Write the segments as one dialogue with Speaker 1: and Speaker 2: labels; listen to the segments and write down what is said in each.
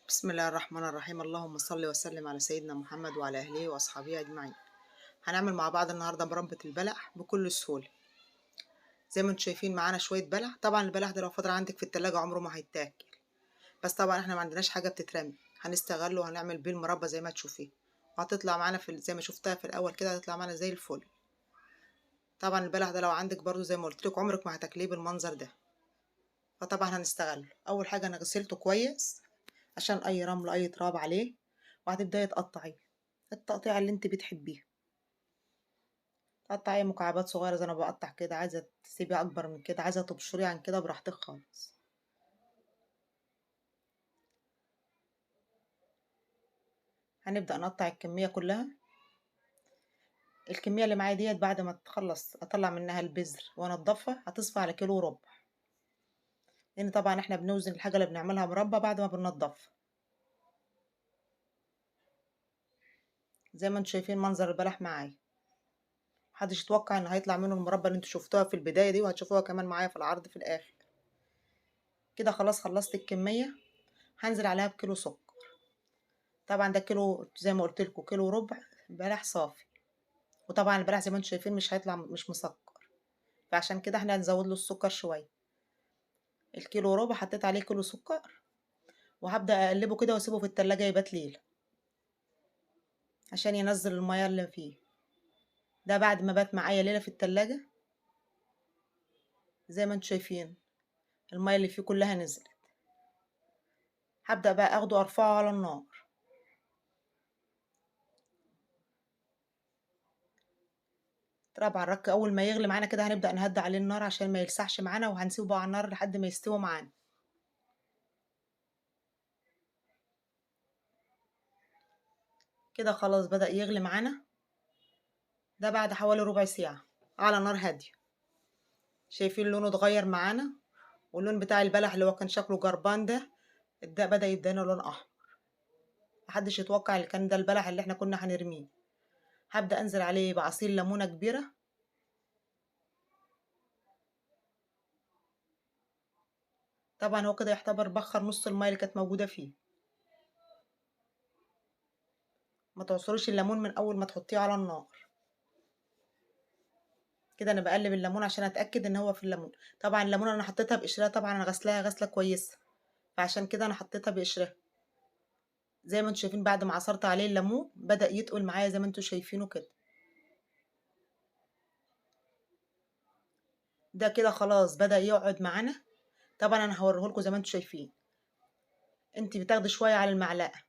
Speaker 1: بسم الله الرحمن الرحيم. اللهم صل وسلم على سيدنا محمد وعلى أهله وأصحابه أجمعين. هنعمل مع بعض النهاردة مربى البلح بكل سهولة. زي ما انتم شايفين معانا شوية بلح. طبعا البلح ده لو فضل عندك في التلاجة عمره ما هيتاكل، بس طبعا احنا ما عندناش حاجة بتترمي، هنستغله وهنعمل بيه المربى زي ما تشوفيه، وهتطلع معانا زي ما شفتها في الأول كده هتطلع معانا زي الفل. طبعا البلح ده لو عندك برضو زي ما قلت لك عمرك ما هتاكليه بالمنظر ده، فطبعا هنستغله. أول حاجة أنا غسلته كويس عشان أي رمل أي تراب عليه، وهتبدأي تقطعيه التقطيع اللي انت بتحبيه. تقطعيه مكعبات صغيرة زي انا بقطع كده، عايزة تسيبيه اكبر من كده، عايزة تبشريه عن كده براحتك خالص. هنبدأ نقطع الكمية كلها. الكمية اللي معايا ديت بعد ما تخلص اطلع منها البذر وانضفها هتصفى على كيلو وربع، لان طبعا احنا بنوزن الحاجة اللي بنعملها مربى بعد ما بننضفها. زي ما انتم شايفين منظر البلح معايا، محدش يتوقع ان هيطلع منه المربى اللي انتوا شفتوها في البداية دي، وهتشوفوها كمان معايا في العرض في الاخر. كده خلاص خلصت الكمية. هنزل عليها بكيلو سكر. طبعا ده كيلو زي ما قلت لكم كيلو وربع بلح صافي، وطبعا البلح زي ما انتم شايفين مش هيطلع مش مسكر، فعشان كده احنا هنزود له السكر شويه. الكيلو وربع حطيت عليه كيلو سكر، وهبدأ اقلبه كده واسيبه في التلاجة يبات ليلة عشان ينزل المية اللي فيه. ده بعد ما بات معايا ليلة في التلاجة زي ما انتم شايفين المية اللي فيه كلها نزلت. هبدأ بقى اخده ارفعه على النار. طبعا الرك اول ما يغلي معانا كده هنبدأ نهدي عليه النار عشان ما يلسعش معانا، وهنسيبه بقى على النار لحد ما يستوي معانا. كده خلاص بدأ يغلي معانا. ده بعد حوالي ربع ساعة على نار هادية. شايفين لونه اتغير معانا، واللون بتاع البلح اللي هو كان شكله جربان ده بدأ يدينا لون احمر. محدش يتوقع اللي كان ده البلح اللي احنا كنا هنرميه. هبدأ انزل عليه بعصير ليمونة كبيرة. طبعا هو كده يعتبر بخر نص المية اللي كانت موجودة فيه. ما تعصروش الليمون من اول ما تحطيه على النار. كده انا بقلب الليمون عشان اتاكد ان هو في الليمون. طبعا الليمونه انا حطيتها بقشرها، طبعا انا غسلاها غسله كويسه، فعشان كده انا حطيتها بقشرها. زي ما انتم شايفين بعد ما عصرت عليه الليمون بدأ يتقل معايا زي ما انتم شايفينه كده. ده كده خلاص بدأ يقعد معانا. طبعا انا هوريهولكوا زي ما انتم شايفين. انت بتاخدي شويه على المعلقه،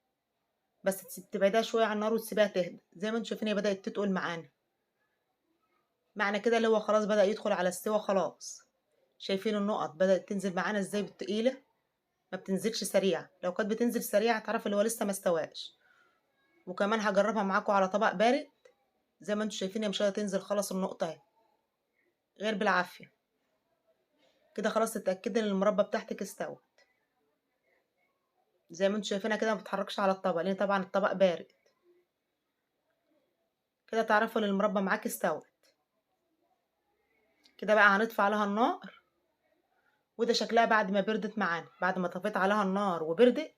Speaker 1: بس تبعدها شويه على النار وتسيبيها تهدى. زي ما انتم شايفين هي بدأت تتقل معانا، معنى كده اللي هو خلاص بدأ يدخل على السوا خلاص. شايفين النقط بدأت تنزل معانا ازاي بالتقيلة، ما بتنزلش سريع. لو كانت بتنزل سريع هتعرف اللي هو لسه ما استواش. وكمان هجربها معاكم على طبق بارد. زي ما انتم شايفين هي مش قادرة تنزل خلاص النقطة اهي، غير بالعافية. كده خلاص تتأكدي ان المربى بتاعتك استوت. زي ما انتم شايفينها كده ما بتتحركش على الطبق لان طبعا الطبق بارد. كده تعرفوا ان المربى معاك استوت. كده بقى هنطفي عليها النار. وده شكلها بعد ما بردت معانا، بعد ما طفيت عليها النار وبردت.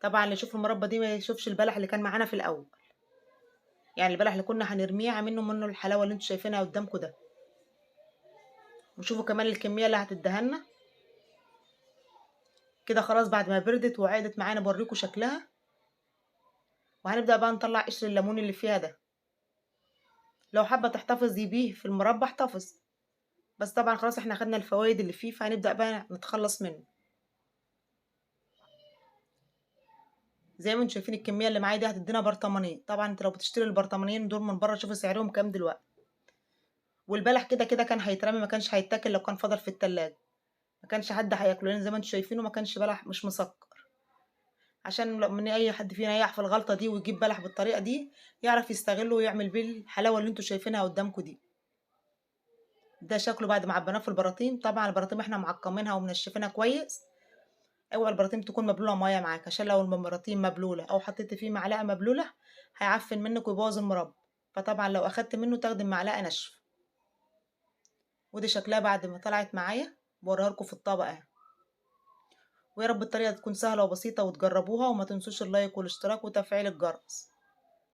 Speaker 1: طبعا اللي يشوف المربى دي ما يشوفش البلح اللي كان معانا في الاول. يعني البلح اللي كنا هنرميه عاملينه منه الحلاوه اللي انتوا شايفينها قدامكم ده. وشوفوا كمان الكميه اللي هتدهنا. كده خلاص بعد ما بردت وعادت معانا بوريكم شكلها. وهنبدا بقى نطلع قشر الليمون اللي فيها ده. لو حابه تحتفظي بيه في المربى احتفظ، بس طبعا خلاص احنا خدنا الفوائد اللي فيه فهنبدا بقى نتخلص منه. زي ما انتم شايفين الكميه اللي معايا دي هتدينا برطمانين. طبعا انت لو بتشتري البرطمانين دول من بره شوفوا سعرهم كام دلوقتي. والبلح كده كده كان هيترمي، ما كانش هيتاكل لو كان فضل في التلاجة. ما كانش حد هياكله لان زي ما انتم شايفينه ما كانش بلح مش مسكر. عشان من اي حد فينا يقع في الغلطه دي ويجيب بلح بالطريقه دي يعرف يستغله ويعمل بيه الحلاوه اللي انتم شايفينها قدامكم دي. ده شكله بعد ما عبيناه في البراطيم. طبعا البراطيم احنا معقمينها ومنشفينها كويس. اوعى البراطيم تكون مبلوله ميه معاك، عشان لو البراطيم مبلوله او حطيت فيه معلقه مبلوله هيعفن منك ويبوظ المربى. فطبعا لو اخدت منه تاخدي معلقه ناشفه. ودي شكلها بعد ما طلعت معايا بوريها لكم في الطبق اهي. ويا رب الطريقة تكون سهلة وبسيطة وتجربوها، وما تنسوش اللايك والاشتراك وتفعيل الجرس.